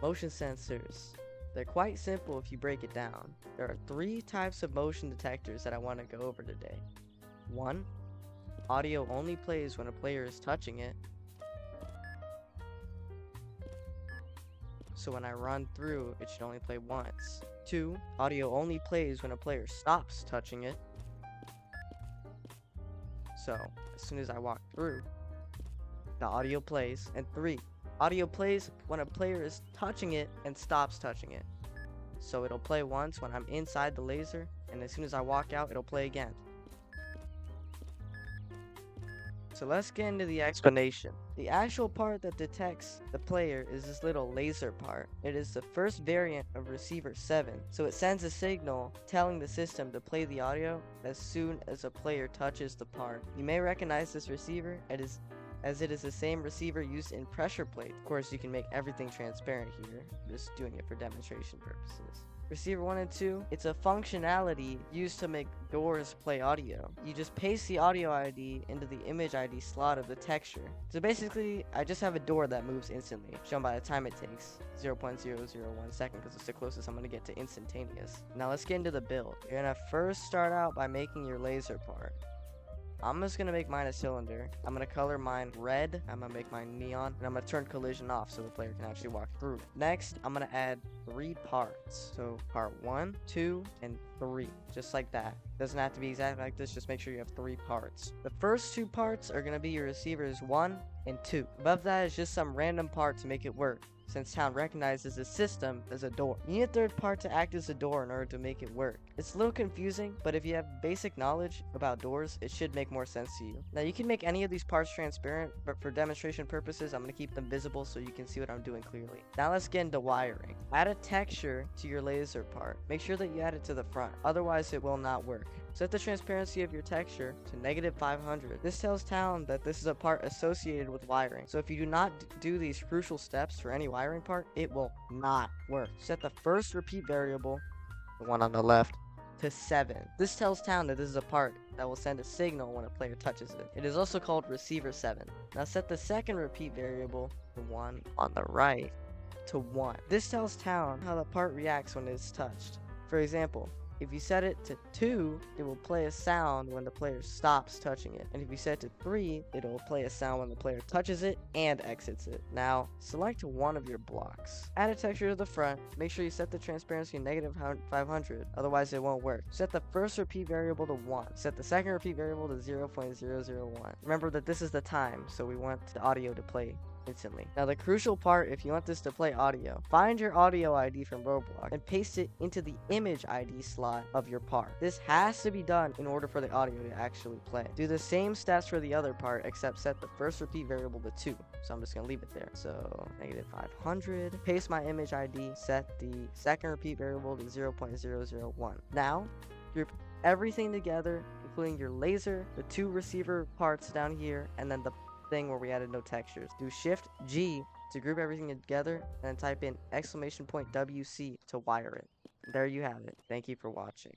Motion sensors. They're quite simple if you break it down. There are 3 types of motion detectors that I want to go over today. 1. Audio only plays when a player is touching it. So when I run through, it should only play once. 2. Audio only plays when a player stops touching it. So as soon as I walk through, the audio plays. And 3. Audio plays when a player is touching it and stops touching it. So it'll play once when I'm inside the laser, and as soon as I walk out, it'll play again. So let's get into the explanation. The actual part that detects the player is this little laser part. It is the first variant of receiver 7, so it sends a signal telling the system to play the audio as soon as a player touches the part. You may recognize this receiver as it is the same receiver used in pressure plate. Of course, you can make everything transparent here. I'm just doing it for demonstration purposes. Receiver 1 and 2, it's a functionality used to make doors play audio. You just paste the audio ID into the image ID slot of the texture. So basically, I just have a door that moves instantly, shown by the time it takes 0.001 second, because it's the closest I'm going to get to instantaneous. Now let's get into the build. You're going to first start out by making your laser part. I'm just going to make mine a cylinder. I'm going to color mine red. I'm going to make mine neon. And I'm going to turn collision off so the player can actually walk through. Next, I'm going to add 3 parts. So part 1, 2, and 3. Just like that. Doesn't have to be exactly like this. Just make sure you have 3 parts. The first 2 parts are going to be your receivers 1 and 2. Above that is just some random part to make it work, since Town recognizes the system as a door. You need a 3rd part to act as a door in order to make it work. It's a little confusing, but if you have basic knowledge about doors, it should make more sense to you. Now you can make any of these parts transparent, but for demonstration purposes, I'm going to keep them visible so you can see what I'm doing clearly. Now let's get into wiring. Add a texture to your laser part. Make sure that you add it to the front, otherwise it will not work. Set the transparency of your texture to -500. This tells Town that this is a part associated with wiring. So if you do not do these crucial steps for any wiring part, it will not work. Set the first repeat variable, the one on the left, to 7. This tells Town that this is a part that will send a signal when a player touches it. It is also called receiver 7. Now set the second repeat variable, the one on the right, to 1. This tells Town how the part reacts when it is touched. For example, if you set it to 2, it will play a sound when the player stops touching it. And if you set it to 3, it will play a sound when the player touches it and exits it. Now, select one of your blocks. Add a texture to the front. Make sure you set the transparency to -500, otherwise it won't work. Set the first repeat variable to 1. Set the second repeat variable to 0.001. Remember that this is the time, so we want the audio to play instantly. Now the crucial part, if you want this to play audio, find your audio ID from Roblox and paste it into the image ID slot of your part. This has to be done in order for the audio to actually play. Do the same steps for the other part, except set the first repeat variable to 2. So I'm just going to leave it there. So -500. Paste my image ID. Set the second repeat variable to 0.001. Now, group everything together, including your laser, the 2 receiver parts down here, and then the thing where we added no textures. Do Shift G to group everything together, and then type in !WC to wire it. There you have it. Thank you for watching.